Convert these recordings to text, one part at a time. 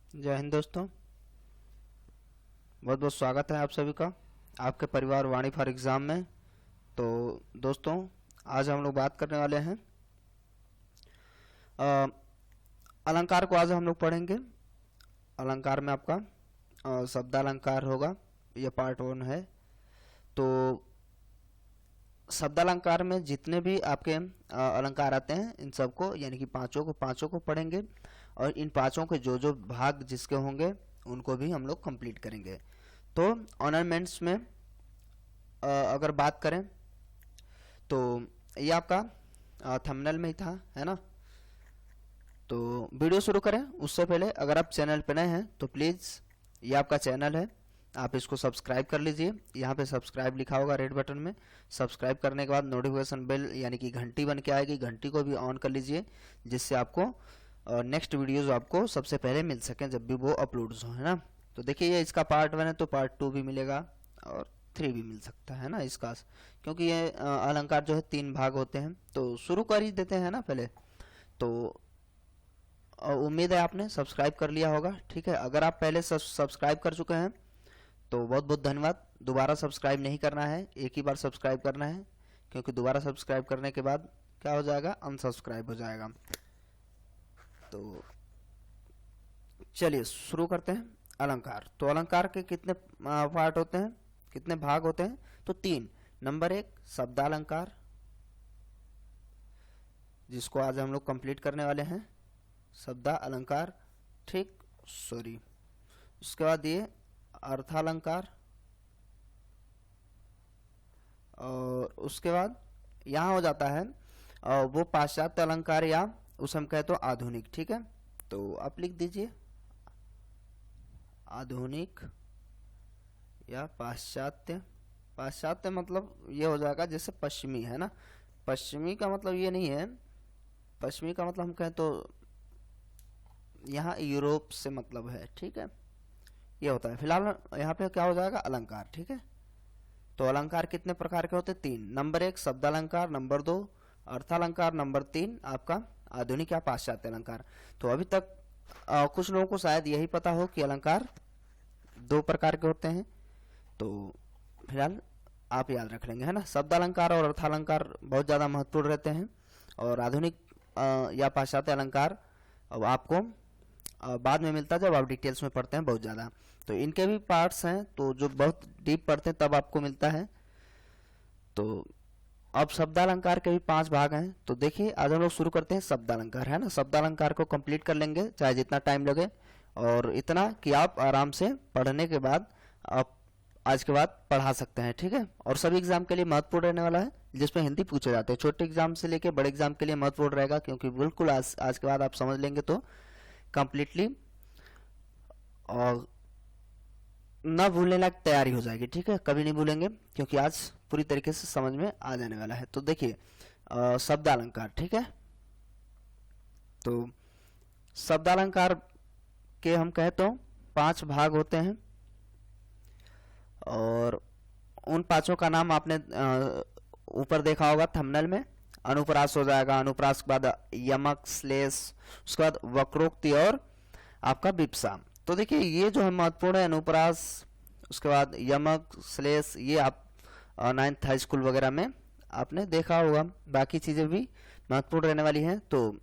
जय हिंद दोस्तों। बहुत बहुत स्वागत है आप सभी का आपके परिवार वाणी फॉर एग्ज़ाम में। तो दोस्तों, आज हम लोग बात करने वाले हैं अलंकार को। आज हम लोग पढ़ेंगे। अलंकार में आपका शब्दालंकार होगा, ये पार्ट 1 है। तो शब्दालंकार में जितने भी आपके अलंकार आते हैं, इन सबको यानी कि पांचों को पढ़ेंगे, और इन पांचों के जो जो भाग जिसके होंगे उनको भी हम लोग कंप्लीट करेंगे। तो ऑर्नामेंट्स में अगर बात करें तो ये आपका थंबनेल में ही था, है ना। तो वीडियो शुरू करें उससे पहले अगर आप चैनल पर नए हैं तो प्लीज़, ये आपका चैनल है, आप इसको सब्सक्राइब कर लीजिए। यहाँ पे सब्सक्राइब लिखा होगा रेड बटन में। सब्सक्राइब करने के बाद नोटिफिकेशन बेल यानी कि घंटी बन के आएगी, घंटी को भी ऑन कर लीजिए, जिससे आपको नेक्स्ट वीडियोज़ आपको सबसे पहले मिल सकें जब भी वो अपलोड्स हो, है ना। तो देखिए, ये इसका पार्ट 1 है तो पार्ट 2 भी मिलेगा और 3 भी मिल सकता है ना इसका, क्योंकि ये अलंकार जो है 3 भाग होते हैं। तो शुरू कर ही देते हैं ना पहले। तो उम्मीद है आपने सब्सक्राइब कर लिया होगा, ठीक है। अगर आप पहले सब्सक्राइब कर चुके हैं तो बहुत बहुत धन्यवाद। दोबारा सब्सक्राइब नहीं करना है, एक ही बार सब्सक्राइब करना है, क्योंकि दोबारा सब्सक्राइब करने के बाद क्या हो जाएगा, अनसब्सक्राइब हो जाएगा। तो चलिए शुरू करते हैं। अलंकार, तो अलंकार के कितने पार्ट होते हैं, कितने भाग होते हैं? तो 3। नंबर 1 शब्दालंकार, जिसको आज हम लोग कंप्लीट करने वाले हैं, शब्दा अलंकार, ठीक, सॉरी। उसके बाद ये अर्थालंकार, और उसके बाद यहाँ हो जाता है वो पाश्चात्य अलंकार, या उसे हम कहे तो आधुनिक, ठीक है। तो आप लिख दीजिए आधुनिक या पाश्चात्य। पाश्चात्य मतलब ये हो जाएगा जैसे पश्चिमी, है ना। पश्चिमी का मतलब ये नहीं है, पश्चिमी का मतलब हम कहें तो यहाँ यूरोप से मतलब है, ठीक है, ये होता है। फिलहाल यहाँ पे क्या हो जाएगा, अलंकार, ठीक है। तो अलंकार कितने प्रकार के होते हैं? 3। नंबर 1 शब्दालंकार, नंबर 2 अर्थालंकार, नंबर 3 आपका आधुनिक या पाश्चात्य अलंकार। तो अभी तक कुछ लोगों को शायद यही पता हो कि अलंकार 2 प्रकार के होते हैं। तो फिलहाल आप याद रख लेंगे, है ना। शब्दालंकार और अर्थालंकार बहुत ज़्यादा महत्वपूर्ण रहते हैं, और आधुनिक या पाश्चात्य अलंकार अब आपको बाद में मिलता है जब आप डिटेल्स में पढ़ते हैं बहुत ज़्यादा। तो इनके भी पार्ट्स हैं, तो जो बहुत डीप पढ़ते हैं तब आपको मिलता है। तो अब शब्दालंकार के भी 5 भाग हैं। तो देखिए, आज हम लोग शुरू करते हैं शब्दालंकार, है ना। शब्दालंकार को कंप्लीट कर लेंगे चाहे जितना टाइम लगे, और इतना कि आप आराम से पढ़ने के बाद आप आज के बाद पढ़ा सकते हैं, ठीक है। और सभी एग्जाम के लिए महत्वपूर्ण रहने वाला है, जिसमें हिंदी पूछे जाते हैं। छोटे एग्जाम से लेकर बड़े एग्जाम के लिए महत्वपूर्ण रहेगा, क्योंकि बिल्कुल आज के बाद आप समझ लेंगे तो कंप्लीटली और न भूलने लायक तैयारी हो जाएगी, ठीक है। कभी नहीं भूलेंगे, क्योंकि आज पूरी तरीके से समझ में आ जाने वाला है। तो देखिए शब्दालंकार, ठीक है। तो शब्दालंकार के हम कहें तो 5 भाग होते हैं, और उन 5 का नाम आपने ऊपर देखा होगा थंबनेल में। अनुप्रास हो जाएगा, अनुप्रास के बाद यमक, श्लेष, उसके बाद वक्रोक्ति और आपका विप्सा। तो देखिए, ये जो है महत्वपूर्ण है, अनुप्रास, उसके बाद यमक, श्लेष, ये आप 9th हाई स्कूल वगैरह में आपने देखा होगा। बाकी चीज़ें भी महत्वपूर्ण रहने वाली हैं। तो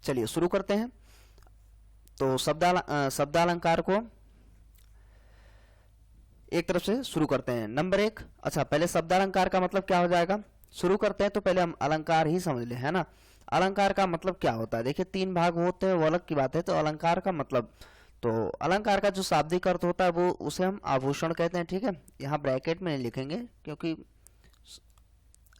चलिए शुरू करते हैं। तो शब्दालंकार को एक तरफ से शुरू करते हैं। नंबर 1, अच्छा पहले शब्दालंकार का मतलब क्या हो जाएगा, शुरू करते हैं। तो पहले हम अलंकार ही समझ लें, है ना। अलंकार का मतलब क्या होता है? देखिए 3 भाग होते हैं, वो अलग की बात है। तो अलंकार का मतलब, तो अलंकार का जो शाब्दिक अर्थ होता है वो उसे हम आभूषण कहते हैं, ठीक है। यहाँ ब्रैकेट में नहीं लिखेंगे, क्योंकि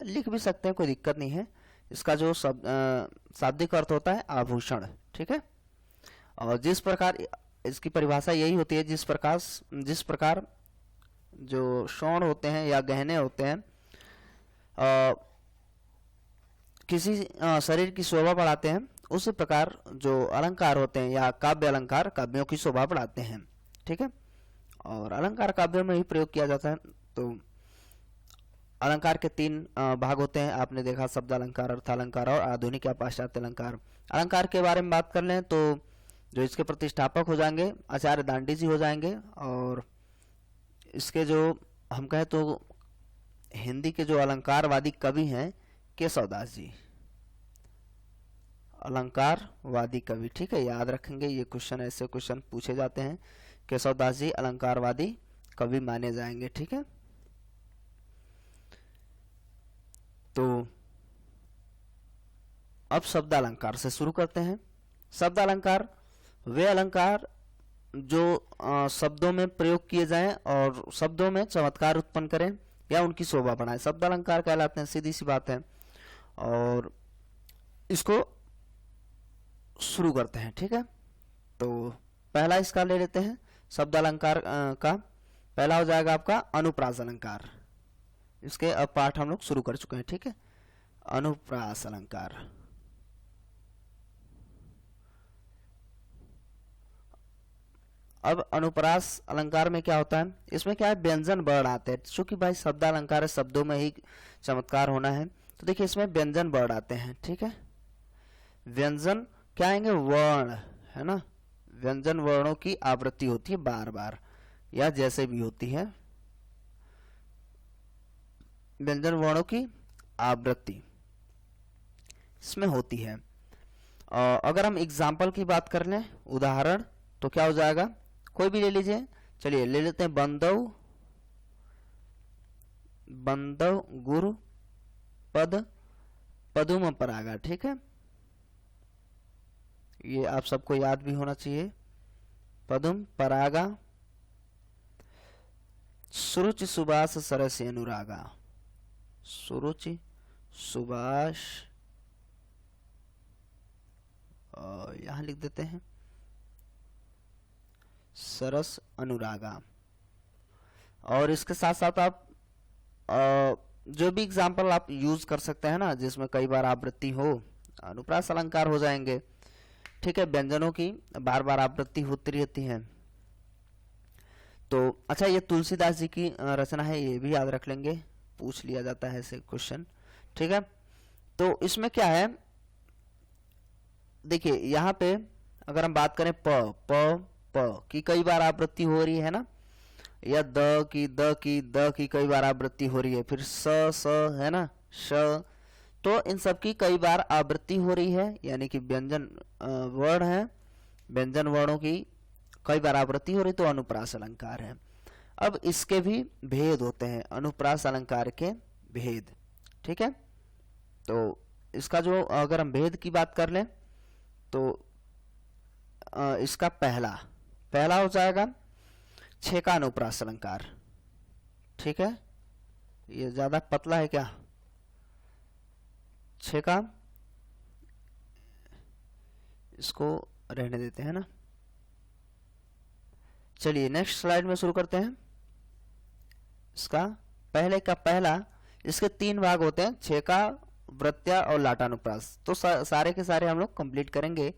लिख भी सकते हैं, कोई दिक्कत नहीं है। इसका जो शाब्दिक अर्थ होता है आभूषण, ठीक है। और जिस प्रकार इसकी परिभाषा यही होती है, जिस प्रकार जो स्वर्ण होते हैं या गहने होते हैं किसी शरीर की शोभा बढ़ाते हैं, उसी प्रकार जो अलंकार होते हैं या काव्य अलंकार काव्यों की शोभा बढ़ाते हैं, ठीक है। और अलंकार काव्यों में ही प्रयोग किया जाता है। तो अलंकार के 3 भाग होते हैं, आपने देखा, शब्दालंकार, अर्थालंकार और आधुनिक या पाश्चात्य अलंकार। अलंकार के बारे में बात कर लें तो जो इसके प्रतिष्ठापक हो जाएंगे आचार्य दांडी जी हो जाएंगे, और इसके जो हम कहें तो हिंदी के जो अलंकारवादी कवि हैं केशवदास जी, अलंकारवादी कवि। ठीक है, याद रखेंगे ये क्वेश्चन, ऐसे क्वेश्चन पूछे जाते हैं। केशवदास जी अलंकारवादी कवि माने जाएंगे। ठीक है, तो अब शब्द अलंकार से शुरू करते हैं। शब्द अलंकार वे अलंकार जो शब्दों में प्रयोग किए जाएं और शब्दों में चमत्कार उत्पन्न करें या उनकी शोभा बढ़ाएं, शब्द अलंकार कहलाते हैं। सीधी सी बात है, और इसको शुरू करते हैं। ठीक है, तो पहला इसका ले लेते हैं शब्द अलंकार का। पहला हो जाएगा आपका अनुप्रास अलंकार। इसके अब पाठ हम लोग शुरू कर चुके हैं। ठीक है, अनुप्रास अलंकार। अब अनुप्रास अलंकार में क्या होता है, इसमें क्या है, व्यंजन वर्ण आते हैं। चूंकि भाई शब्द अलंकार है, शब्दों में ही चमत्कार होना है, तो देखिए इसमें व्यंजन वर्ण आते हैं। ठीक है, व्यंजन क्या आएंगे, वर्ण, है ना। व्यंजन वर्णों की आवृत्ति होती है बार बार या जैसे भी होती है, व्यंजन वर्णों की आवृत्ति इसमें होती है। अगर हम एग्जाम्पल की बात कर लें, उदाहरण, तो क्या हो जाएगा, कोई भी ले लीजिए। चलिए ले लेते हैं बंदव, बंदव गुरु पद पदुम परागा। ठीक है, ये आप सबको याद भी होना चाहिए। पदुम परागा सुरुचि सुबास सरस अनुरागा। सुरुचि सुबास, यहां लिख देते हैं सरस अनुरागा। और इसके साथ साथ आप जो भी एग्जाम्पल आप यूज कर सकते हैं ना, जिसमें कई बार आवृत्ति हो, अनुप्रास अलंकार हो जाएंगे। ठीक है, व्यंजनों की बार बार आवृत्ति होती रहती है। तो अच्छा, ये तुलसीदास जी की रचना है, ये भी याद रख लेंगे, पूछ लिया जाता है ऐसे क्वेश्चन। ठीक है, तो इसमें क्या है, देखिए यहाँ पे अगर हम बात करें प प प की कई बार आवृत्ति हो रही है ना, या द की कई बार आवृत्ति हो रही है, फिर स है ना, श, तो इन सब की कई बार आवृत्ति हो रही है, यानी कि व्यंजन वर्ण है, व्यंजन वर्णों की कई बार आवृत्ति हो रही, तो अनुप्रास अलंकार है। अब इसके भी भेद होते हैं, अनुप्रास अलंकार के भेद। ठीक है, तो इसका जो अगर हम भेद की बात कर लें, तो इसका पहला हो जाएगा छेका अनुप्रास अलंकार। ठीक है, ये ज्यादा पतला है क्या, छेका, इसको रहने देते हैं ना। चलिए नेक्स्ट स्लाइड में शुरू करते हैं। इसका पहले का पहला, इसके 3 भाग होते हैं, छेका, वृत्या और लाटानुप्रास। तो सारे के सारे हम लोग कंप्लीट करेंगे,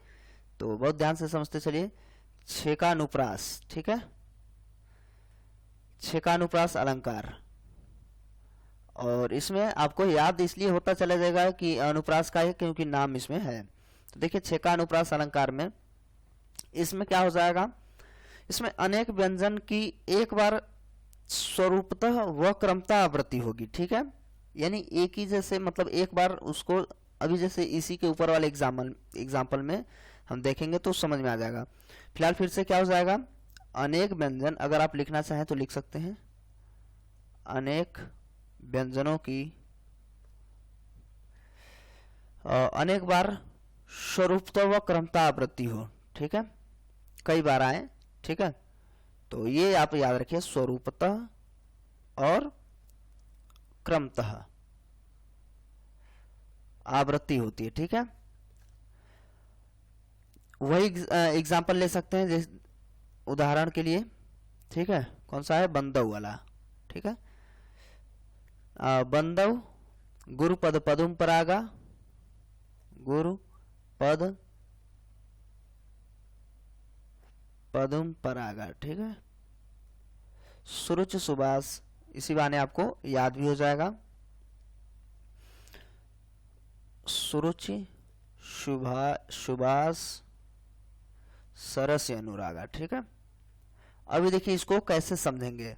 तो बहुत ध्यान से समझते चलिए। छेकानुप्रास, ठीक है, छेकानुप्रास अलंकार। और इसमें आपको याद इसलिए होता चला जाएगा कि अनुप्रास का है, क्योंकि नाम इसमें है। तो देखिए छेकानुप्रास अलंकार में इसमें क्या हो जाएगा, इसमें अनेक व्यंजन की एक बार स्वरूपतः व क्रमतः आवृत्ति होगी। ठीक है, यानी एक ही जैसे, मतलब एक बार उसको, अभी जैसे इसी के ऊपर वाले एग्जाम्पल में हम देखेंगे तो समझ में आ जाएगा। फिलहाल फिर से क्या हो जाएगा, अनेक व्यंजन, अगर आप लिखना चाहें तो लिख सकते हैं, अनेक व्यंजनों की अनेक बार स्वरूपतः व क्रमतः आवृत्ति हो। ठीक है, कई बार आए। ठीक है, तो ये आप याद रखिए, स्वरूपतः और क्रमतः आवृत्ति होती है। ठीक है, वही एग्जाम्पल ले सकते हैं जैसे उदाहरण के लिए। ठीक है, कौन सा है, बंदव वाला। ठीक है, बंदव गुरु पद पदुम परागा, गुरु पद पदुम परागा। ठीक है, सुरुच सुबास, इसी बहाने आपको याद भी हो जाएगा। सुरुचि सुबास सरस अनुरागा। ठीक है, अभी देखिए इसको कैसे समझेंगे।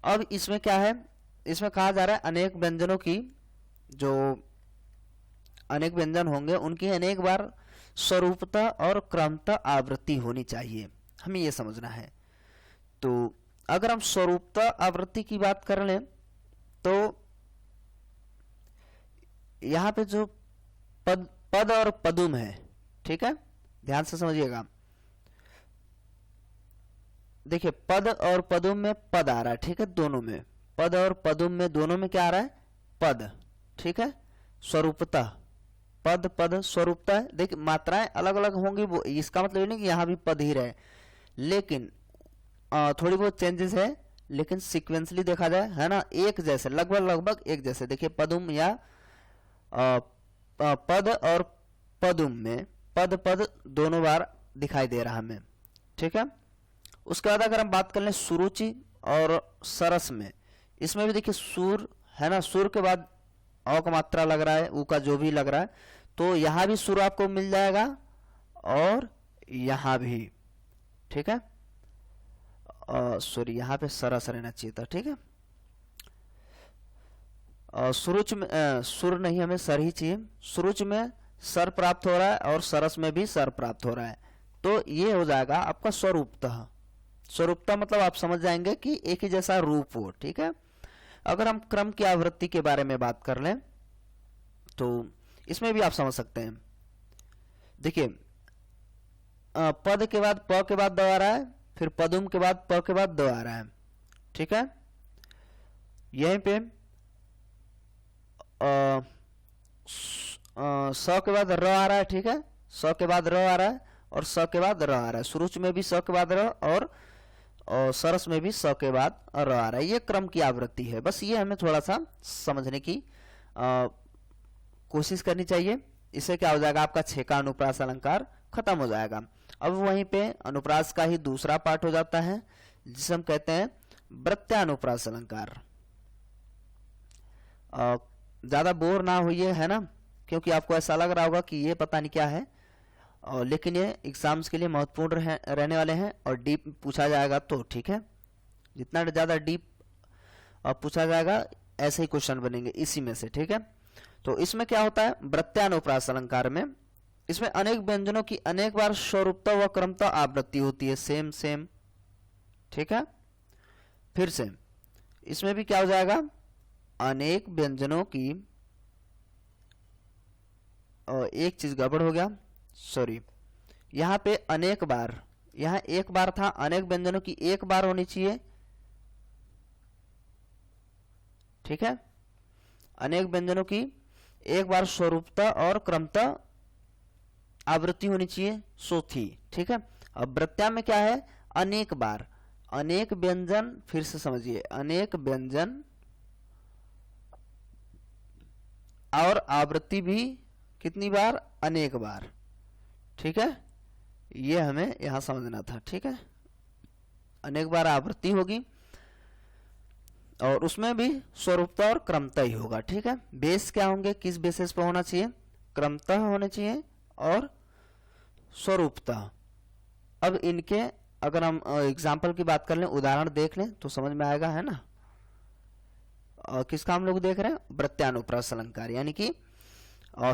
अब इसमें क्या है, इसमें कहा जा रहा है अनेक व्यंजनों की, जो अनेक व्यंजन होंगे उनकी अनेक बार स्वरूपतः और क्रमतः आवृत्ति होनी चाहिए, हमें ये समझना है। तो अगर हम स्वरूपतः आवृत्ति की बात कर लें तो यहाँ पे जो पद और पदुम है, ठीक है, ध्यान से समझिएगा। देखिए पद और पदुम में पद आ रहा है, ठीक है, दोनों में पद और पदुम में दोनों में क्या आ रहा है, पद। ठीक है, स्वरूपतः पद पद स्वरूपतः। देखिए मात्राएं अलग अलग होंगी, वो इसका मतलब ये नहीं कि यहाँ भी पद ही रहे, लेकिन थोड़ी बहुत चेंजेस है, लेकिन सीक्वेंसली देखा जाए है ना एक जैसे, लगभग लगभग एक जैसे। देखिए पदुम या पद और पदुम में पद पद दोनों बार दिखाई दे रहा हमें। ठीक है, उसके बाद अगर हम बात कर लें सुरुचि और सरस में, इसमें भी देखिए सुर है ना, सुर के बाद अ का मात्रा लग रहा है, ऊ का जो भी लग रहा है, तो यहाँ भी सुर आपको मिल जाएगा और यहाँ भी। ठीक है, सॉरी यहाँ पे सरस रहना चाहिए था। ठीक है, सुरुच में सुर नहीं, हमें सर ही चाहिए। सुरुच में सर प्राप्त हो रहा है और सरस में भी सर प्राप्त हो रहा है, तो ये हो जाएगा आपका स्वरूपतः। स्वरूपतः मतलब आप समझ जाएंगे कि एक ही जैसा रूप हो। ठीक है, अगर हम क्रम की आवृत्ति के बारे में बात कर लें तो इसमें भी आप समझ सकते हैं। देखिए पद के बाद प के बाद द आ रहा है, फिर पदुम के बाद प के बाद द आ रहा है। ठीक है, यहीं पे स के बाद र आ रहा है। ठीक है, स के बाद र आ रहा है और स के बाद र आ रहा है। सुरुच में भी स के बाद र और सरस में भी स के बाद र आ रहा है। ये क्रम की आवृत्ति है, बस ये हमें थोड़ा सा समझने की कोशिश करनी चाहिए। इससे क्या हो जाएगा, आपका छेका अनुप्रास अलंकार खत्म हो जाएगा। अब वहीं पे अनुप्रास का ही दूसरा पार्ट हो जाता है जिसे हम कहते हैं वृत्त्यानुप्रास अलंकार। ज्यादा बोर ना होइए है ना, क्योंकि आपको ऐसा लग रहा होगा कि ये पता नहीं क्या है, लेकिन ये एग्जाम्स के लिए महत्वपूर्ण रहने वाले हैं और डीप पूछा जाएगा। तो ठीक है, जितना ज़्यादा डीप पूछा जाएगा ऐसे ही क्वेश्चन बनेंगे इसी में से। ठीक है, तो इसमें क्या होता है, वृत्त्यानुप्रास अलंकार में इसमें अनेक व्यंजनों की अनेक बार स्वरूपतः व क्रमतः आवृत्ति होती है। Same same. ठीक है, फिर से इसमें भी क्या हो जाएगा, अनेक व्यंजनों की, एक चीज गड़बड़ हो गया, सॉरी, यहाँ पे अनेक बार, यहाँ एक बार था, अनेक व्यंजनों की एक बार होनी चाहिए। ठीक है, अनेक व्यंजनों की एक बार स्वरूपतः और क्रमतः आवृत्ति होनी चाहिए, सो थी। ठीक है, अब वृत्त्या में क्या है, अनेक बार, अनेक व्यंजन, फिर से समझिए, अनेक व्यंजन और आवृत्ति भी कितनी बार, अनेक बार। ठीक है, ये हमें यहां समझना था। ठीक है, अनेक बार आवृत्ति होगी और उसमें भी स्वरूपतः और क्रमतः ही होगा। ठीक है, बेस क्या होंगे, किस बेसिस पर होना चाहिए, क्रमतः होने चाहिए और स्वरूपतः। अब इनके अगर हम एग्जाम्पल की बात कर लें, उदाहरण देख लें तो समझ में आएगा, है ना। किसका हम लोग देख रहे हैं, वृत्त्यानुप्रास अलंकार, यानी कि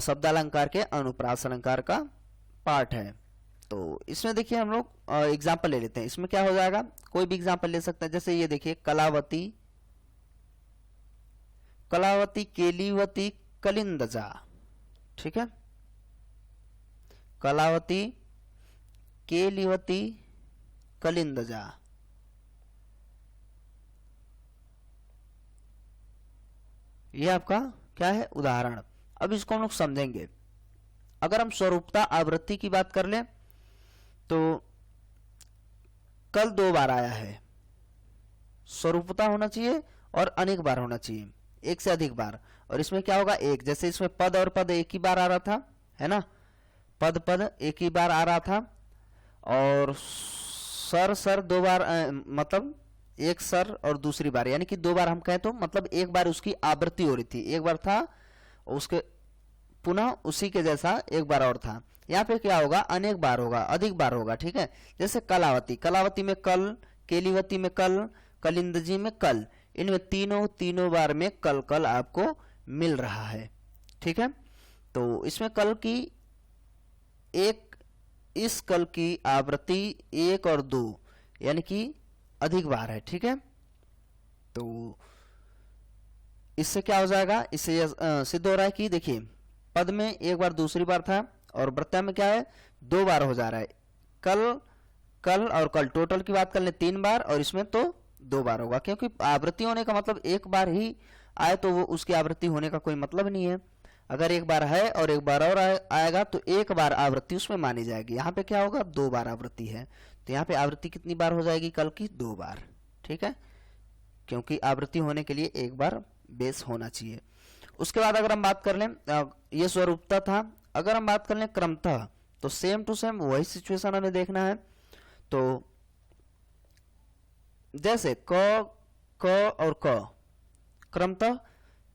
शब्दालंकार के अनुप्रास अलंकार का पार्ट है। तो इसमें देखिए हम लोग एग्जाम्पल ले लेते हैं। इसमें क्या हो जाएगा, कोई भी एग्जाम्पल ले सकते हैं। जैसे ये देखिए, कलावती, कलावती, केलीवती, कलिंदजा। ठीक है, कलावती, केलीवती, कलिंदजा। ये आपका क्या है, उदाहरण। अब इसको हम लोग समझेंगे। अगर हम स्वरूपता आवृत्ति की बात कर लें तो कल 2 बार आया है, स्वरूपता होना चाहिए और अनेक बार होना चाहिए, एक से अधिक बार। और इसमें क्या होगा, एक, जैसे इसमें पद और पद एक ही बार आ रहा था, है ना, पद पद एक ही बार आ रहा था, और सर सर 2 बार, मतलब एक सर और दूसरी बार, यानी कि 2 बार हम कहें तो मतलब एक बार उसकी आवृत्ति हो रही थी। एक बार था उसके पुनः उसी के जैसा एक बार और था। यहाँ पे क्या होगा, अनेक बार होगा, अधिक बार होगा, ठीक है। जैसे कलावती, कलावती में कल, केलीवती में कल, कलिंदजी में कल, इनमें तीनों बार में कल कल आपको मिल रहा है, ठीक है। तो इसमें कल की एक, इस कल की आवृत्ति 1 और 2 यानी कि अधिक बार है, ठीक है। तो इससे क्या हो जाएगा, इससे सिद्ध हो रहा है कि देखिए पद में एक बार दूसरी बार था और प्रत्यय में क्या है 2 बार हो जा रहा है। कल, कल और कल टोटल की बात कर ले 3 बार, और इसमें तो 2 बार होगा, क्योंकि आवृत्ति होने का मतलब एक बार ही आए तो वो उसकी आवृत्ति होने का कोई मतलब नहीं है। अगर एक बार है और एक बार और आएगा तो एक बार आवृत्ति उसमें मानी जाएगी। यहाँ पे क्या होगा, 2 बार आवृत्ति है, तो यहाँ पे आवृत्ति कितनी बार हो जाएगी कल की, 2 बार, ठीक है, क्योंकि आवृत्ति होने के लिए एक बार बेस होना चाहिए। उसके बाद अगर हम बात कर लें, ये स्वरूपता था। अगर हम बात कर लें क्रमतः, तो सेम टू सेम वही सिचुएशन हमें देखना है। तो जैसे क, क और क क्रमतः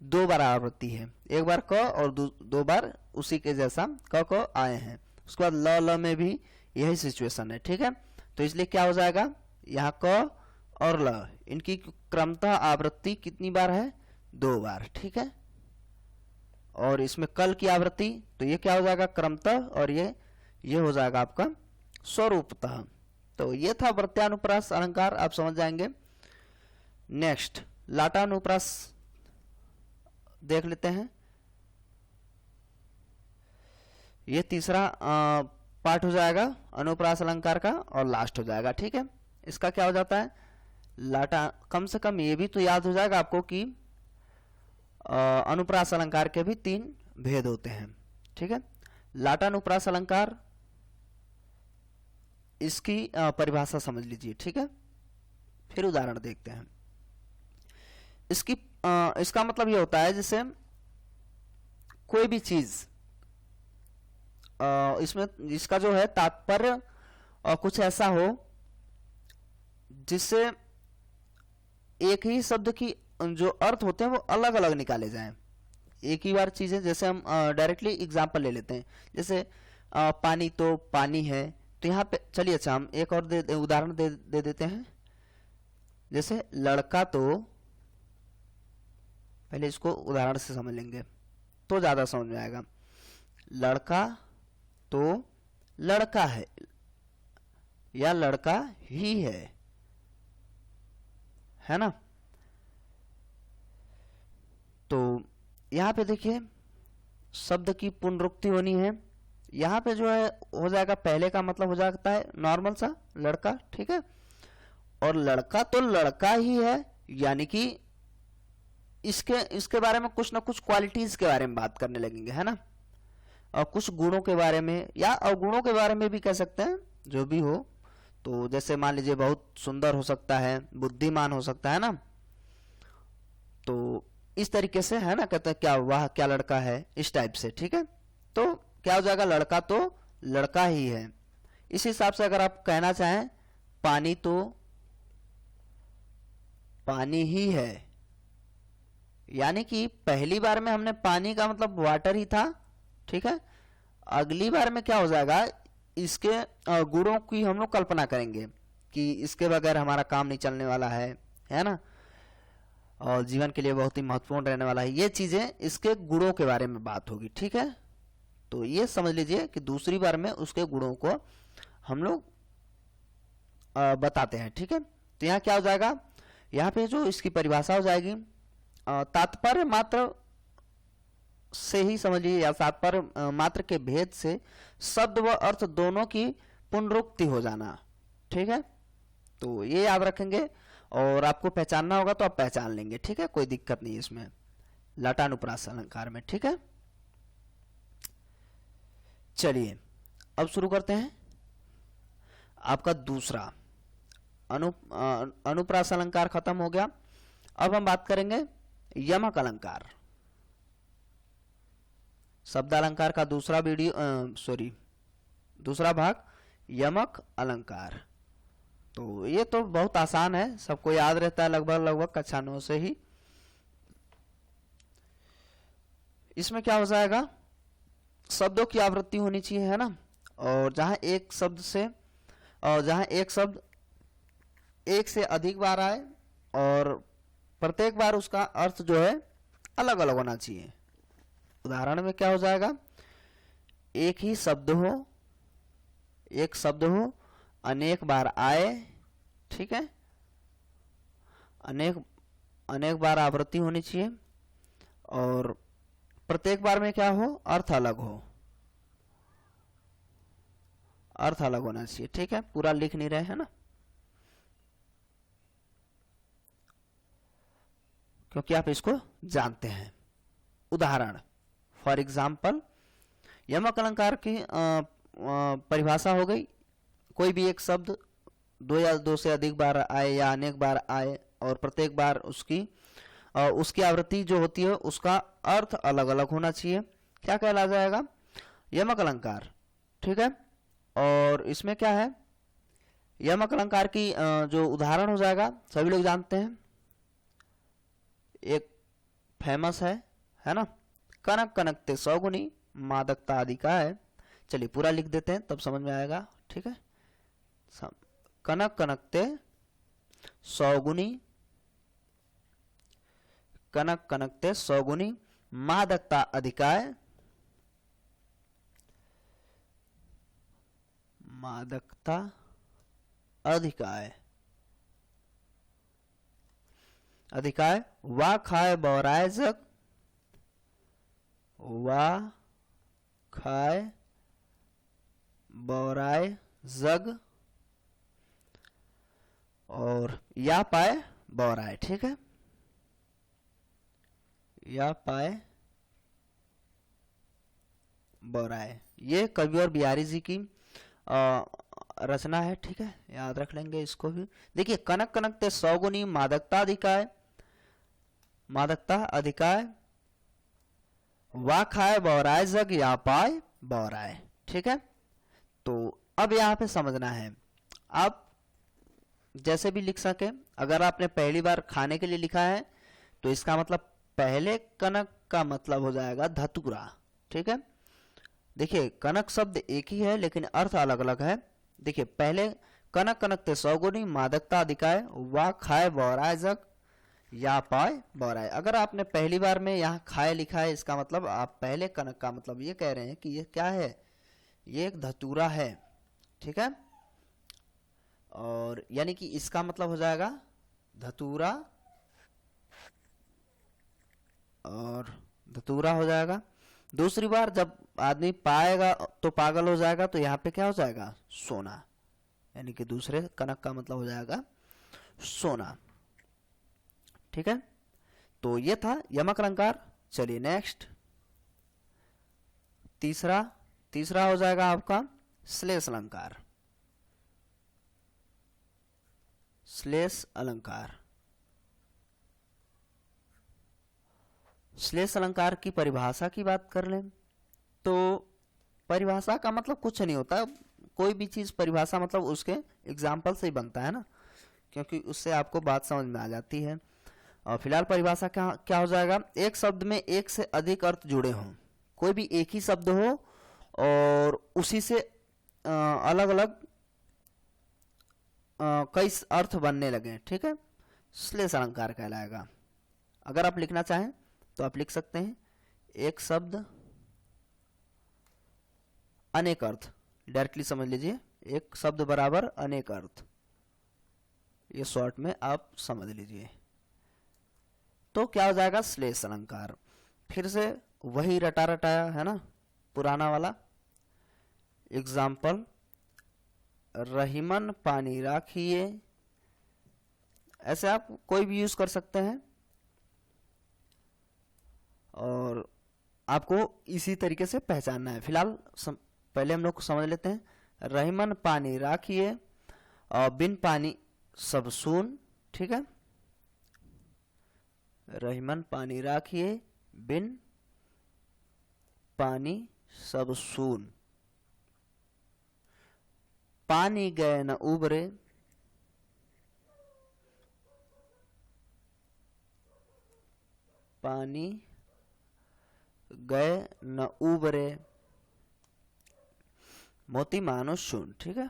2 बार आवृत्ति है, एक बार क और 2 बार उसी के जैसा क आए हैं। उसके बाद ल में भी यही सिचुएशन है, ठीक है। तो इसलिए क्या हो जाएगा, यहाँ क और ल इनकी क्रमतः आवृत्ति कितनी बार है, 2 बार, ठीक है। और इसमें कल की आवृत्ति, तो ये क्या हो जाएगा क्रमतः, और ये हो जाएगा आपका स्वरूपतः। तो ये था प्रत्यानुप्रास अलंकार, आप समझ जाएंगे। नेक्स्ट लाटानुप्रास देख लेते हैं। ये तीसरा पार्ट हो जाएगा अनुप्रास अलंकार का और लास्ट हो जाएगा, ठीक है। इसका क्या हो जाता है, लाटा, कम से कम ये भी तो याद हो जाएगा आपको कि अनुप्रास अलंकार के भी 3 भेद होते हैं, ठीक है। लाटानुप्रास अलंकार, इसकी परिभाषा समझ लीजिए, ठीक है। फिर उदाहरण देखते हैं। इसका मतलब ये होता है जैसे कोई भी चीज, इसमें इसका जो है तात्पर्य कुछ ऐसा हो जिससे एक ही शब्द की जो अर्थ होते हैं वो अलग अलग निकाले जाएं। एक ही बार चीजें, जैसे हम डायरेक्टली एग्जांपल ले लेते हैं, जैसे पानी तो पानी है, तो यहाँ पे चलिए अच्छा हम एक और उदाहरण दे देते हैं। जैसे लड़का तो, पहले इसको उदाहरण से समझ लेंगे तो ज्यादा समझ में आएगा। लड़का तो लड़का है या लड़का ही है ना। तो यहाँ पे देखिए शब्द की पुनरुक्ति होनी है। यहाँ पे जो है हो जाएगा, पहले का मतलब हो जाता है नॉर्मल सा लड़का, ठीक है। और लड़का तो लड़का ही है, यानी कि इसके बारे में कुछ ना कुछ क्वालिटीज के बारे में बात करने लगेंगे, है ना। और कुछ गुणों के बारे में या अवगुणों के बारे में भी कह सकते हैं, जो भी हो। तो जैसे मान लीजिए बहुत सुंदर हो सकता है, बुद्धिमान हो सकता है ना। तो इस तरीके से, है ना, कहते हैं क्या वाह क्या लड़का है, इस टाइप से, ठीक है। तो क्या हो जाएगा, लड़का तो लड़का ही है। इस हिसाब से अगर आप कहना चाहें पानी तो पानी ही है, यानी कि पहली बार में हमने पानी का मतलब वाटर ही था, ठीक है। अगली बार में क्या हो जाएगा, इसके गुणों की हम लोग कल्पना करेंगे कि इसके बगैर हमारा काम नहीं चलने वाला है ना, और जीवन के लिए बहुत ही महत्वपूर्ण रहने वाला है। ये चीजें इसके गुणों के बारे में बात होगी, ठीक है। तो ये समझ लीजिए कि दूसरी बार में उसके गुणों को हम लोग बताते हैं, ठीक है। तो यहाँ क्या हो जाएगा, यहाँ पे जो इसकी परिभाषा हो जाएगी, तात्पर्य मात्र से ही समझिए, या तात्पर्य मात्र के भेद से शब्द व अर्थ दोनों की पुनरुक्ति हो जाना, ठीक है। तो ये याद रखेंगे और आपको पहचानना होगा तो आप पहचान लेंगे, ठीक है, कोई दिक्कत नहीं इसमें लाटानुप्रास अलंकार में, ठीक है। चलिए अब शुरू करते हैं आपका दूसरा अनुप्रास अलंकार खत्म हो गया। अब हम बात करेंगे यमक अलंकार। शब्द अलंकार का दूसरा दूसरा भाग यमक अलंकार। तो ये तो बहुत आसान है, सबको याद रहता है लगभग कक्षा 9 से ही। इसमें क्या हो जाएगा, शब्दों की आवृत्ति होनी चाहिए, है ना। और जहां एक शब्द से, और जहां एक शब्द एक से अधिक बार आए और प्रत्येक बार उसका अर्थ जो है अलग अलग होना चाहिए। उदाहरण में क्या हो जाएगा, एक ही शब्द हो, एक शब्द हो, अनेक बार आए, ठीक है, अनेक अनेक बार आवृत्ति होनी चाहिए और प्रत्येक बार में क्या हो, अर्थ अलग हो, अर्थ अलग होना चाहिए, ठीक है। पूरा लिख नहीं रहे हैं ना, क्योंकि आप इसको जानते हैं। उदाहरण, फॉर एग्जाम्पल, यमक अलंकार की परिभाषा हो गई, कोई भी एक शब्द दो या दो से अधिक बार आए या अनेक बार आए और प्रत्येक बार उसकी आवृत्ति जो होती है उसका अर्थ अलग अलग होना चाहिए, क्या कहला जाएगा, यमक अलंकार, ठीक है। और इसमें क्या है, यमक अलंकार की जो उदाहरण हो जाएगा सभी लोग जानते हैं, एक फेमस है ना, कनक कनकते सौगुनी मादकता आदि का है। चलिए पूरा लिख देते हैं तब समझ में आएगा, ठीक है। कनक कनकते सौगुनी, कनक कनकते सौगुनी मादकता अधिकाय, मादकता अधिकाय, अधिकाय वा खाए बौराय जग, वा खाए बौराय जग और या पाए बौराय, ठीक है, या पाए बौराय। ये कवि और बिहारी जी की रचना है, ठीक है, याद रख लेंगे इसको भी। देखिए, कनक कनकते सौगुनी मादकता अधिकाय, मादकता अधिकाय वा खाए बौराय जग या पाए बौराय, ठीक है। तो अब यहाँ पे समझना है, आप जैसे भी लिख सके, अगर आपने पहली बार खाने के लिए लिखा है तो इसका मतलब पहले कनक का मतलब हो जाएगा धतूरा, ठीक है। देखिए, कनक शब्द एक ही है लेकिन अर्थ अलग अलग है। देखिए, पहले कनक कनकते सौगुनी मादकता अधिकाय वा खाए बौराय जग या पाए बौराय। अगर आपने पहली बार में यहाँ खाए लिखा है, इसका मतलब आप पहले कनक का मतलब ये कह रहे हैं कि ये क्या है, ये एक धतूरा है, ठीक है। और यानी कि इसका मतलब हो जाएगा धतूरा, और धतूरा हो जाएगा। दूसरी बार जब आदमी पाएगा तो पागल हो जाएगा, तो यहाँ पे क्या हो जाएगा, सोना, यानी कि दूसरे कनक का मतलब हो जाएगा सोना, ठीक है। तो ये था यमक अलंकार। चलिए नेक्स्ट, तीसरा हो जाएगा आपका श्लेष अलंकार। श्लेष अलंकार, श्लेष अलंकार की परिभाषा की बात कर लें तो परिभाषा का मतलब कुछ नहीं होता, कोई भी चीज परिभाषा मतलब उसके एग्जाम्पल से ही बनता है ना, क्योंकि उससे आपको बात समझ में आ जाती है। और फिलहाल परिभाषा क्या हो जाएगा, एक शब्द में एक से अधिक अर्थ जुड़े हों, कोई भी एक ही शब्द हो और उसी से अलग अलग कई अर्थ बनने लगे, ठीक है, श्लेष अलंकार कहलाएगा। अगर आप लिखना चाहें तो आप लिख सकते हैं, एक शब्द अनेक अर्थ, डायरेक्टली समझ लीजिए, एक शब्द बराबर अनेक अर्थ, ये शॉर्ट में आप समझ लीजिए। तो क्या हो जाएगा, श्लेष अलंकार। फिर से वही रटा रटाया है ना, पुराना वाला एग्जाम्पल, रहीमन पानी राखिए, ऐसे आप कोई भी यूज कर सकते हैं और आपको इसी तरीके से पहचानना है। फिलहाल पहले हम लोग समझ लेते हैं, रहीमन पानी राखिए और बिन पानी सब सून, ठीक है, रहीमन पानी राखिए बिन पानी सब सून, पानी गए न उबरे, पानी गए न उबरे, मोती मानुष शून, ठीक है,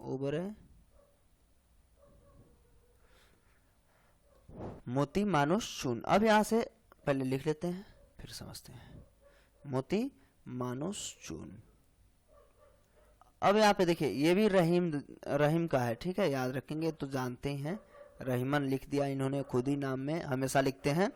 उबरे मोती मानुष शून। अब यहां से पहले लिख लेते हैं फिर समझते हैं। मोती मानुष चून। अब यहाँ पे देखिए ये भी रहीम का है, ठीक है, याद रखेंगे तो जानते हैं। रहीमन लिख दिया इन्होंने खुद ही नाम में, हमेशा लिखते हैं।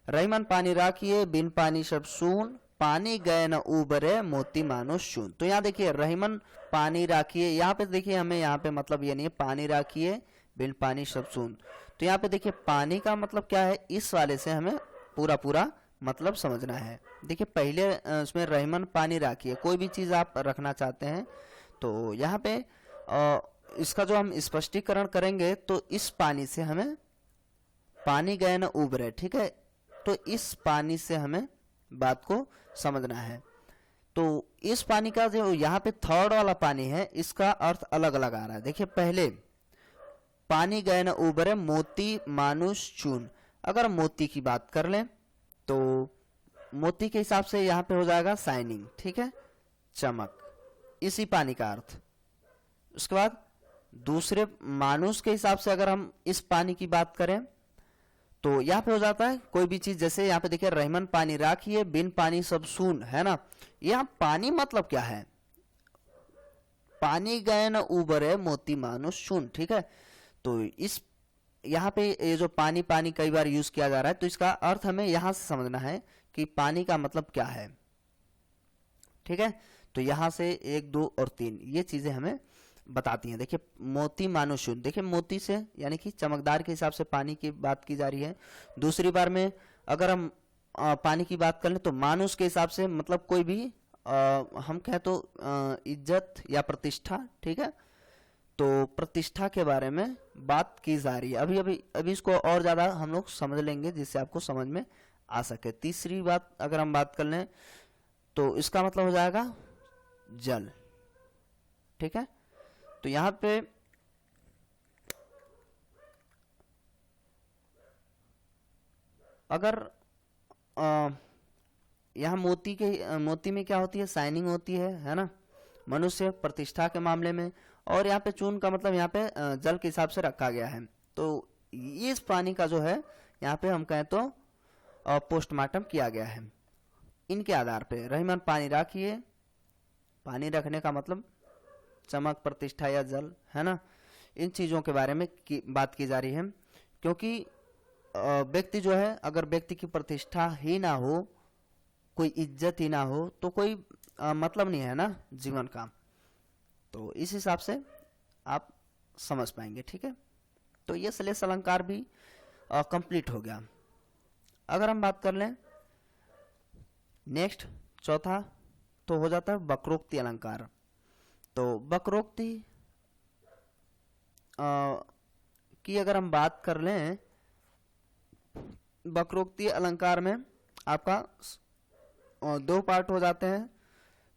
रहीमन पानी राखिए बिन पानी सब सून, पानी गए न उबरे मोती मानुष शून। तो यहाँ देखिए रहीमन पानी राखिए, यहाँ पे देखिए हमें यहाँ पे मतलब ये नहीं है पानी राखिए बिन पानी सब सून। तो यहाँ पे देखिए पानी का मतलब क्या है, इस वाले से हमें पूरा पूरा मतलब समझना है। देखिए पहले उसमें रहीमन पानी राखिए, कोई भी चीज आप रखना चाहते हैं तो यहाँ पे इसका जो हम स्पष्टीकरण करेंगे तो इस पानी से हमें पानी गए न उबरे, ठीक है, तो इस पानी से हमें बात को समझना है। तो इस पानी का जो यहाँ पे थर्ड वाला पानी है इसका अर्थ अलग अलग आ रहा है। देखिए पहले पानी गए न उबरे मोती मानुष चून, अगर मोती की बात कर लें तो मोती के हिसाब से यहाँ पे हो जाएगा शाइनिंग, ठीक है, चमक, इसी पानी का अर्थ। उसके बाद दूसरे मानुष के हिसाब से अगर हम इस पानी की बात करें तो यहाँ पे हो जाता है कोई भी चीज, जैसे यहाँ पे देखिए रहीमन पानी राखिए बिन पानी सब सून, है ना। यहाँ पानी मतलब क्या है, पानी गए न उबरे मोती मानुष चून, ठीक है। तो इस यहाँ पे ये जो पानी पानी कई बार यूज किया जा रहा है तो इसका अर्थ हमें यहां से समझना है कि पानी का मतलब क्या है, ठीक है। तो यहां से 1, 2 और 3 ये चीजें हमें बताती हैं। देखिए मोती मानुष शून, देखिए मोती से यानी कि चमकदार के हिसाब से पानी की बात की जा रही है। दूसरी बार में अगर हम पानी की बात कर लें तो मानुष के हिसाब से मतलब कोई भी हम कहें तो इज्जत या प्रतिष्ठा, ठीक है, तो प्रतिष्ठा के बारे में बात की जा रही है। अभी इसको और ज्यादा हम लोग समझ लेंगे जिससे आपको समझ में आ सके। तीसरी बात अगर हम बात कर लें तो इसका मतलब हो जाएगा जल, ठीक है। तो यहां पे अगर यहां मोती में क्या होती है, शाइनिंग होती है ना, मनुष्य प्रतिष्ठा के मामले में। और यहाँ पे चून का मतलब यहाँ पे जल के हिसाब से रखा गया है। तो इस पानी का जो है यहाँ पे हम कहें तो पोस्टमार्टम किया गया है। इनके आधार पे रहीमन पानी राखिए, पानी रखने का मतलब चमक, प्रतिष्ठा या जल, है ना, इन चीजों के बारे में बात की जा रही है। क्योंकि व्यक्ति जो है, अगर व्यक्ति की प्रतिष्ठा ही ना हो, कोई इज्जत ही ना हो तो कोई मतलब नहीं है ना जीवन का। तो इस हिसाब से आप समझ पाएंगे, ठीक है। तो ये श्लेष अलंकार भी कंप्लीट हो गया। अगर हम बात कर लें नेक्स्ट चौथा तो हो जाता है वक्रोक्ति अलंकार। तो वक्रोक्ति की अगर हम बात कर लें, वक्रोक्ति अलंकार में आपका 2 पार्ट हो जाते हैं।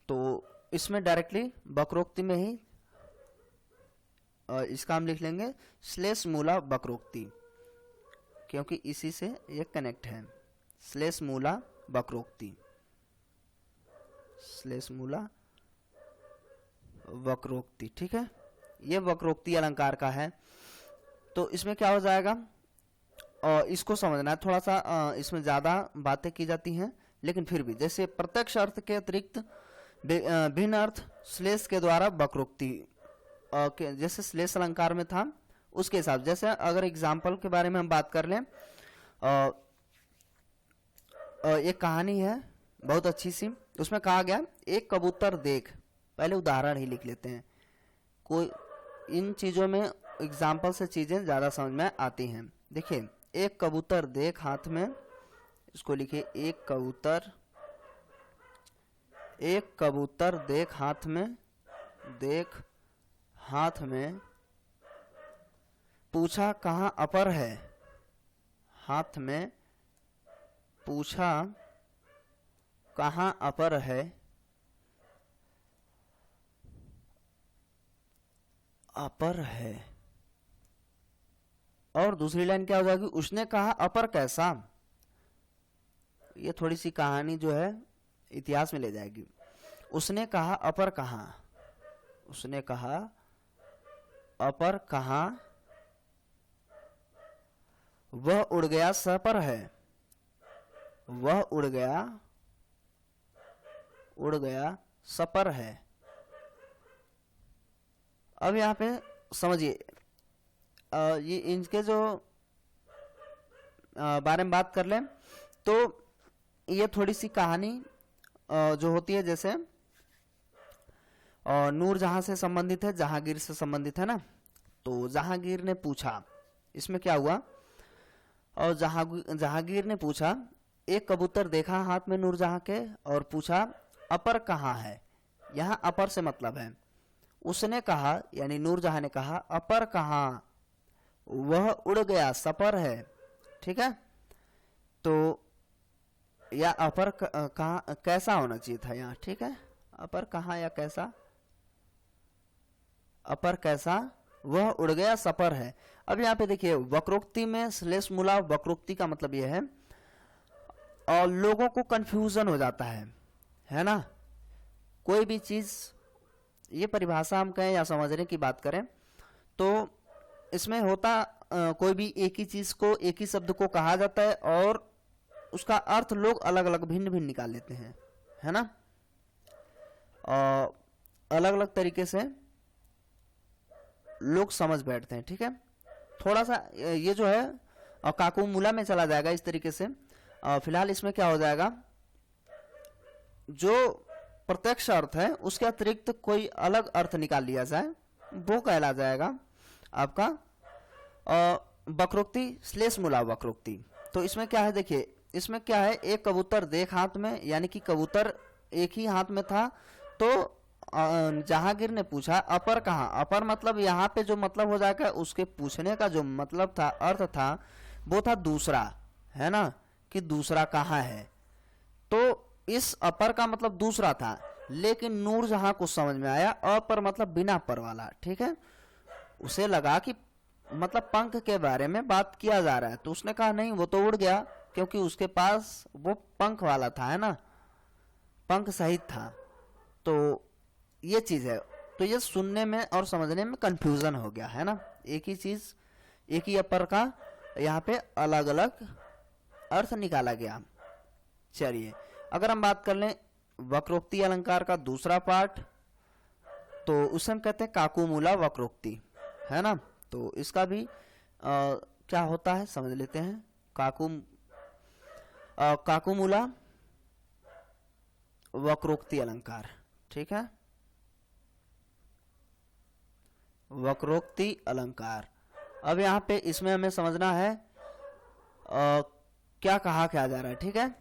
तो इसमें डायरेक्टली वक्रोक्ति में ही इसका हम लिख लेंगे श्लेष मूला वक्रोक्ति, क्योंकि इसी से ये कनेक्ट है। श्लेष मूला वक्रोक्ति, श्लेष मूला वक्रोक्ति, ठीक है, ये वक्रोक्ति अलंकार का है। तो इसमें क्या हो जाएगा और इसको समझना है थोड़ा सा, इसमें ज्यादा बातें की जाती हैं, लेकिन फिर भी जैसे प्रत्यक्ष अर्थ के अतिरिक्त भिन्न अर्थ श्लेष के द्वारा वक्रोक्ति, जैसे श्लेष अलंकार में था उसके हिसाब, जैसे अगर एग्जाम्पल के बारे में हम बात कर लें, एक कहानी है बहुत अच्छी सी, उसमें कहा गया एक कबूतर देख, पहले उदाहरण ही लिख लेते हैं, कोई इन चीजों में एग्जाम्पल से चीजें ज्यादा समझ में आती हैं। देखिए एक कबूतर देख हाथ में, इसको लिखिए एक कबूतर देख हाथ में, पूछा कहाँ अपर है, हाथ में पूछा कहाँ अपर है, अपर है। और दूसरी लाइन क्या हो जाएगी, उसने कहा अपर कैसा। ये थोड़ी सी कहानी जो है इतिहास में ले जाएगी। उसने कहा अपर कहाँ, उसने कहा अपर कहाँ, वह उड़ गया सपर है, वह उड़ गया सपर है। अब यहाँ पे समझिए, ये इनके जो बारे में बात कर लें तो ये थोड़ी सी कहानी जो होती है, जैसे नूरजहां से संबंधित है, जहांगीर से संबंधित है ना। तो जहांगीर ने पूछा, इसमें क्या हुआ, और जहांगीर ने पूछा, एक कबूतर देखा हाथ में नूरजहां के और पूछा अपर कहाँ है। यहाँ अपर से मतलब है, उसने कहा यानी नूरजहां ने कहा अपर कहाँ, वह उड़ गया सपर है। ठीक है, तो या अपर कहाँ कैसा होना चाहिए था यहाँ। ठीक है, अपर कहाँ या कैसा, अपर कैसा, वह उड़ गया सपर है। अब यहाँ पे देखिए वक्रोक्ति में श्लेष मूला, वक्रोक्ति का मतलब यह है और लोगों को कंफ्यूजन हो जाता है ना। कोई भी चीज, ये परिभाषा हम कहें या समझने की बात करें तो इसमें होता कोई भी एक ही चीज को, एक ही शब्द को कहा जाता है और उसका अर्थ लोग अलग अलग भिन्न भिन्न निकाल लेते हैं, है ना। अलग अलग तरीके से लोग समझ बैठते हैं। ठीक है, थोड़ा सा ये जो है काकू मूला में चला जाएगा इस तरीके से। फिलहाल इसमें क्या हो जाएगा, जो प्रत्यक्ष अर्थ है उसके अतिरिक्त कोई अलग अर्थ निकाल लिया जाए, वो कहला जाएगा आपका वक्रोक्ति श्लेष मूला वक्रोक्ति। तो इसमें क्या है, देखिए इसमें क्या है, एक कबूतर देख हाथ में, यानी कि कबूतर एक ही हाथ में था। तो जहांगीर ने पूछा अपर कहाँ, अपर मतलब यहाँ पे जो मतलब हो जाएगा, उसके पूछने का जो मतलब था, अर्थ था, वो था दूसरा, है ना, कि दूसरा कहाँ है। तो इस अपर का मतलब दूसरा था, लेकिन नूरजहां को समझ में आया अपर मतलब बिना पर वाला। ठीक है, उसे लगा कि मतलब पंख के बारे में बात किया जा रहा है, तो उसने कहा नहीं, वो तो उड़ गया, क्योंकि उसके पास वो पंख वाला था, है ना, पंख सहित था। तो ये चीज है, तो ये सुनने में और समझने में कंफ्यूजन हो गया, है ना। एक ही चीज, एक ही अपर का यहाँ पे अलग अलग अर्थ निकाला गया। चलिए, अगर हम बात कर लें वक्रोक्ति अलंकार का दूसरा पार्ट, तो उसे हम कहते हैं काकुमूला वक्रोक्ति, है ना। तो इसका भी क्या होता है समझ लेते हैं। काकुमूला वक्रोक्ति अलंकार, ठीक है, वक्रोक्ति अलंकार। अब यहाँ पे इसमें हमें समझना है क्या कहा क्या जा रहा है। ठीक है,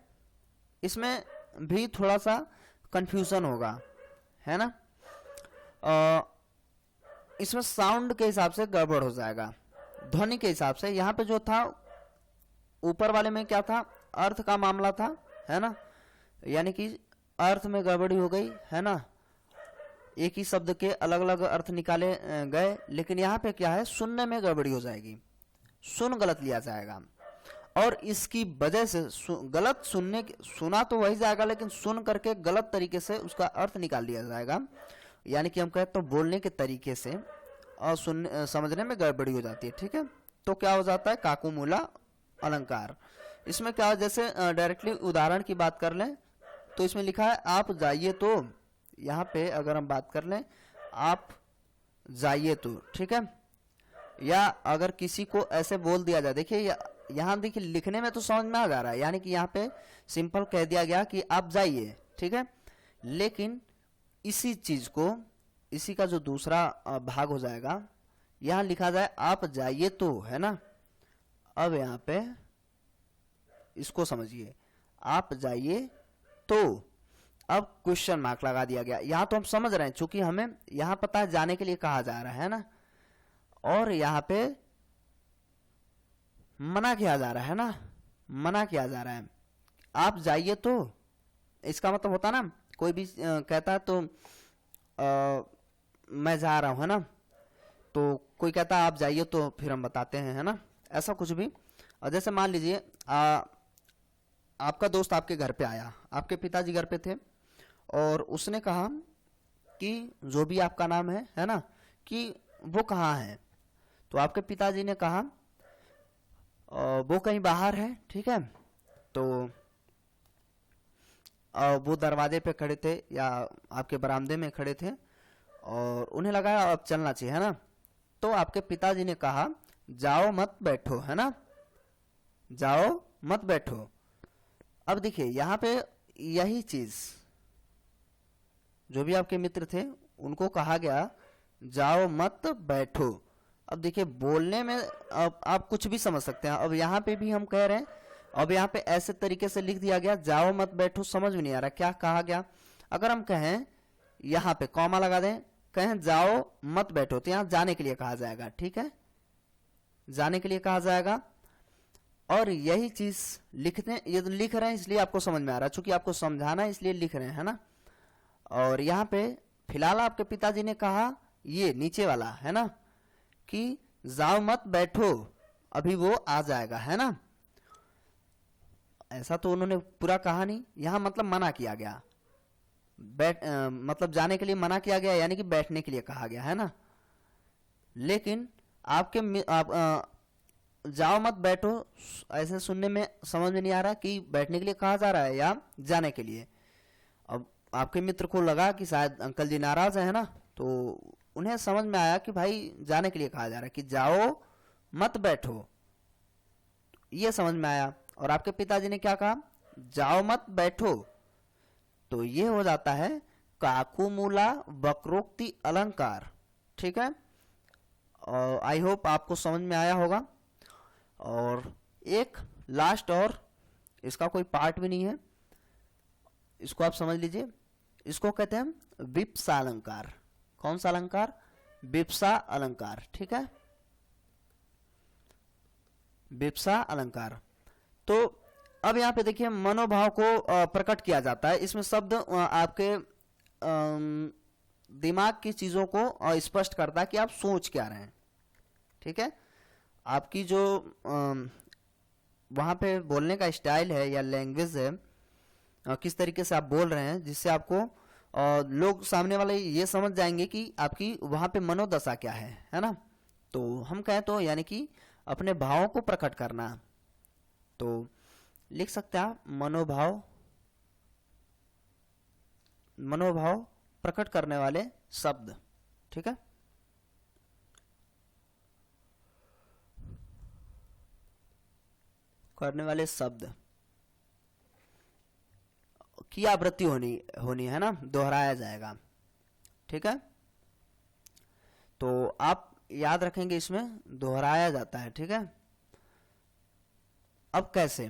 इसमें भी थोड़ा सा कंफ्यूजन होगा, है ना। इसमें साउंड के हिसाब से गड़बड़ हो जाएगा, ध्वनि के हिसाब से। यहाँ पे जो था ऊपर वाले में क्या था, अर्थ का मामला था, है ना, यानी कि अर्थ में गड़बड़ी हो गई, है ना, एक ही शब्द के अलग अलग अर्थ निकाले गए। लेकिन यहाँ पे क्या है, सुनने में गड़बड़ी हो जाएगी, सुन गलत लिया जाएगा, और इसकी वजह से गलत सुना तो वही जाएगा, लेकिन सुन करके गलत तरीके से उसका अर्थ निकाल लिया जाएगा। यानी कि हम कहते तो बोलने के तरीके से और समझने में गड़बड़ी हो जाती है। ठीक है, तो क्या हो जाता है, काकुमूला अलंकार। इसमें क्या है, जैसे डायरेक्टली उदाहरण की बात कर लें तो इसमें लिखा है आप जाइए तो, यहाँ पे अगर हम बात कर लें आप जाइए तो, ठीक है, या अगर किसी को ऐसे बोल दिया जाए, देखिए यहाँ देखिए लिखने में तो समझ में आ जा रहा है, यानी कि यहाँ पे सिंपल कह दिया गया कि आप जाइए, ठीक है, लेकिन इसी चीज को, इसी का जो दूसरा भाग हो जाएगा, यहाँ लिखा जाए आप जाइए तो, है ना। अब यहाँ पे इसको समझिए, आप जाइए तो, अब क्वेश्चन मार्क लगा दिया गया। यहाँ तो हम समझ रहे हैं, चूंकि हमें यहाँ पता है जाने के लिए कहा जा रहा है ना, और यहाँ पे मना किया जा रहा है ना, मना किया जा रहा है, आप जाइए तो। इसका मतलब होता ना, कोई भी कहता है तो मैं जा रहा हूं, है ना, तो कोई कहता है आप जाइए तो फिर हम बताते हैं, है ना, ऐसा कुछ भी। और जैसे मान लीजिए आपका दोस्त आपके घर पे आया, आपके पिताजी घर पे थे और उसने कहा कि जो भी आपका नाम है ना, कि वो कहाँ है। तो आपके पिताजी ने कहा वो कहीं बाहर है, ठीक है। तो वो दरवाजे पे खड़े थे या आपके बरामदे में खड़े थे और उन्हें लगा अब चलना चाहिए, है ना। तो आपके पिताजी ने कहा जाओ मत बैठो, है ना, जाओ मत बैठो। अब देखिए यहाँ पे यही चीज जो भी आपके मित्र थे उनको कहा गया जाओ मत बैठो। अब देखिए बोलने में अब आप कुछ भी समझ सकते हैं। अब यहाँ पे भी हम कह रहे हैं, अब यहाँ पे ऐसे तरीके से लिख दिया गया जाओ मत बैठो, समझ में नहीं आ रहा क्या कहा गया। अगर हम कहें यहाँ पे कॉमा लगा दें, कहें जाओ मत बैठो, तो यहाँ जाने के लिए कहा जाएगा, ठीक है, जाने के लिए कहा जाएगा। और यही चीज लिखते, ये तो लिख रहे हैं इसलिए आपको समझ में आ रहा है, चूंकि आपको समझाना है इसलिए लिख रहे हैं, है ना। और यहाँ पे फिलहाल आपके पिताजी ने कहा ये नीचे वाला, है ना, कि जाओ मत बैठो, अभी वो आ जाएगा, है ना। ऐसा तो उन्होंने पूरा कहा नहीं, यहां मतलब मना किया गया, मतलब जाने के लिए मना किया गया, यानी कि बैठने के लिए कहा गया, है ना। लेकिन जाओ मत बैठो ऐसे सुनने में समझ में नहीं आ रहा कि बैठने के लिए कहा जा रहा है या जाने के लिए। अब आपके मित्र को लगा कि शायद अंकल जी नाराज है ना, तो उन्हें समझ में आया कि भाई जाने के लिए कहा जा रहा है, कि जाओ मत बैठो, ये समझ में आया। और आपके पिताजी ने क्या कहा जाओ मत बैठो, तो ये हो जाता है काकुमूला वक्रोक्ति अलंकार, ठीक है। और आई होप आपको समझ में आया होगा। और एक लास्ट, और इसका कोई पार्ट भी नहीं है, इसको आप समझ लीजिए, इसको कहते हैं विप्सा अलंकार। कौन सा अलंकार? विप्सा अलंकार, ठीक है, विप्सा अलंकार। तो अब यहाँ पे देखिए मनोभाव को प्रकट किया जाता है, इसमें शब्द आपके दिमाग की चीजों को स्पष्ट करता है कि आप सोच क्या रहे हैं, ठीक है। आपकी जो वहां पे बोलने का स्टाइल है या लैंग्वेज है, किस तरीके से आप बोल रहे हैं, जिससे आपको लोग सामने वाले ये समझ जाएंगे कि आपकी वहां पे मनोदशा क्या है ना। तो हम कहें तो यानी कि अपने भावों को प्रकट करना, तो लिख सकते हैं आप मनोभाव, मनोभाव प्रकट करने वाले शब्द, ठीक है। करने वाले शब्द की आवृत्ति होनी है ना, दोहराया जाएगा, ठीक है। तो आप याद रखेंगे इसमें दोहराया जाता है, ठीक है। अब कैसे,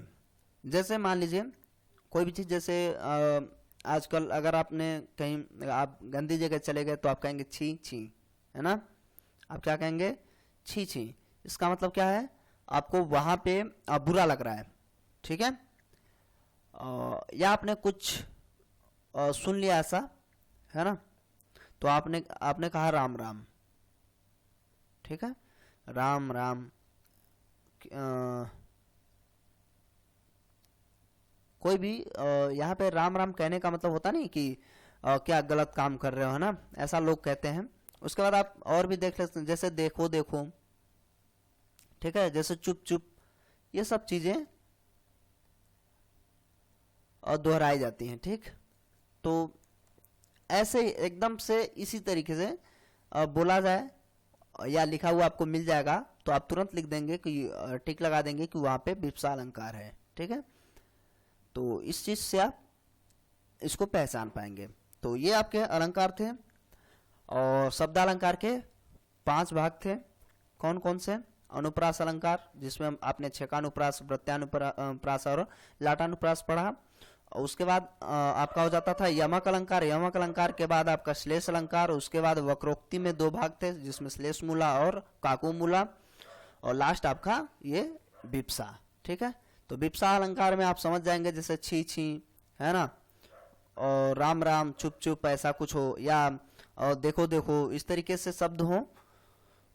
जैसे मान लीजिए कोई भी चीज, जैसे आजकल अगर आपने कहीं आप गंदी जगह चले गए तो आप कहेंगे छी छी, है ना, आप क्या कहेंगे छी छी। इसका मतलब क्या है, आपको वहां पे बुरा लग रहा है, ठीक है। या आपने कुछ सुन लिया ऐसा, है ना, तो आपने कहा राम राम, ठीक है, राम राम। कोई भी यहाँ पे राम राम कहने का मतलब होता नहीं कि क्या गलत काम कर रहे हो, है ना, ऐसा लोग कहते हैं। उसके बाद आप और भी देख लेते हैं, जैसे देखो देखो, ठीक है, जैसे चुप चुप, ये सब चीजें और दोहराई जाती हैं, ठीक। तो ऐसे एकदम से इसी तरीके से बोला जाए या लिखा हुआ आपको मिल जाएगा, तो आप तुरंत लिख देंगे कि टिक लगा देंगे कि वहां पे विप्सा अलंकार है, ठीक है। तो इस चीज से आप इसको पहचान पाएंगे। तो ये आपके अलंकार थे, और शब्दालंकार के 5 भाग थे। कौन कौन से? अनुप्रास अलंकार, जिसमें आपने छेकानुप्रास, प्रत्यानुप्रास और लाटानुप्रास पढ़ा। उसके बाद आपका हो जाता था यमक अलंकार। यमक अलंकार के बाद आपका श्लेष अलंकार, उसके बाद वक्रोक्ति में 2 भाग थे, जिसमें श्लेष मूला और काकू मूला, और लास्ट आपका ये विप्सा, ठीक है। तो विप्सा अलंकार में आप समझ जाएंगे, जैसे छी छी, है ना, और राम राम, चुप चुप, ऐसा कुछ हो, या और देखो देखो, इस तरीके से शब्द हो,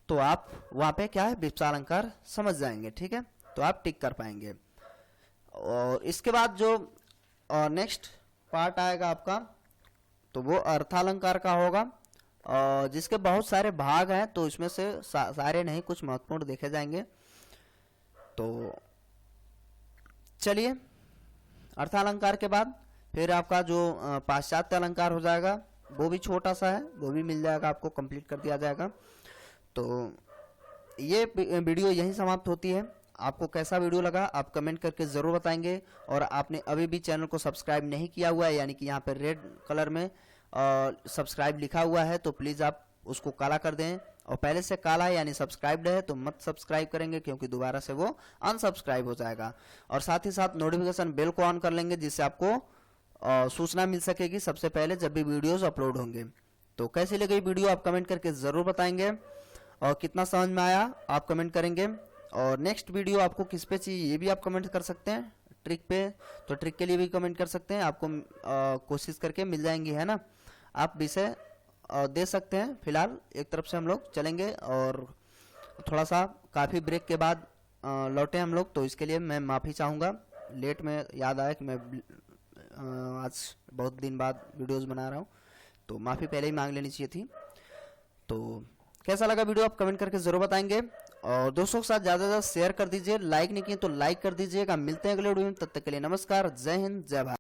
तो आप वहां पे क्या है विप्सा अलंकार समझ जाएंगे, ठीक है। तो आप टिक कर पाएंगे। और इसके बाद जो नेक्स्ट पार्ट आएगा आपका तो वो अर्थालंकार का होगा। जिसके बहुत सारे भाग हैं, तो इसमें से सारे नहीं, कुछ महत्वपूर्ण देखे जाएंगे। तो चलिए, अर्थालंकार के बाद फिर आपका जो पाश्चात्य अलंकार हो जाएगा, वो भी छोटा सा है, वो भी मिल जाएगा आपको, कंप्लीट कर दिया जाएगा। तो ये वीडियो यहीं समाप्त होती है। आपको कैसा वीडियो लगा आप कमेंट करके ज़रूर बताएंगे। और आपने अभी भी चैनल को सब्सक्राइब नहीं किया हुआ है, यानी कि यहाँ पर रेड कलर में सब्सक्राइब लिखा हुआ है, तो प्लीज़ आप उसको काला कर दें। और पहले से काला है यानी सब्सक्राइब्ड है तो मत सब्सक्राइब करेंगे, क्योंकि दोबारा से वो अनसब्सक्राइब हो जाएगा। और साथ ही साथ नोटिफिकेशन बेल को ऑन कर लेंगे, जिससे आपको सूचना मिल सकेगी सबसे पहले जब भी वीडियोस अपलोड होंगे। तो कैसी लगी वीडियो आप कमेंट करके ज़रूर बताएंगे, और कितना समझ में आया आप कमेंट करेंगे। और नेक्स्ट वीडियो आपको किस पे चाहिए ये भी आप कमेंट कर सकते हैं। ट्रिक पे, तो ट्रिक के लिए भी कमेंट कर सकते हैं, आपको कोशिश करके मिल जाएंगी, है ना। आप विषय दे सकते हैं। फिलहाल एक तरफ से हम लोग चलेंगे, और थोड़ा सा काफ़ी ब्रेक के बाद लौटे हम लोग, तो इसके लिए मैं माफ़ी चाहूँगा। लेट में याद आया कि मैं आज बहुत दिन बाद वीडियोस बना रहा हूँ, तो माफ़ी पहले ही मांग लेनी चाहिए थी। तो कैसा लगा वीडियो आप कमेंट करके ज़रूर बताएंगे, और दोस्तों के साथ ज़्यादा से ज़्यादा शेयर कर दीजिए। लाइक नहीं किए तो लाइक कर दीजिएगा। मिलते हैं अगले वीडियो में, तब तक के लिए नमस्कार, जय हिंद, जय भारत।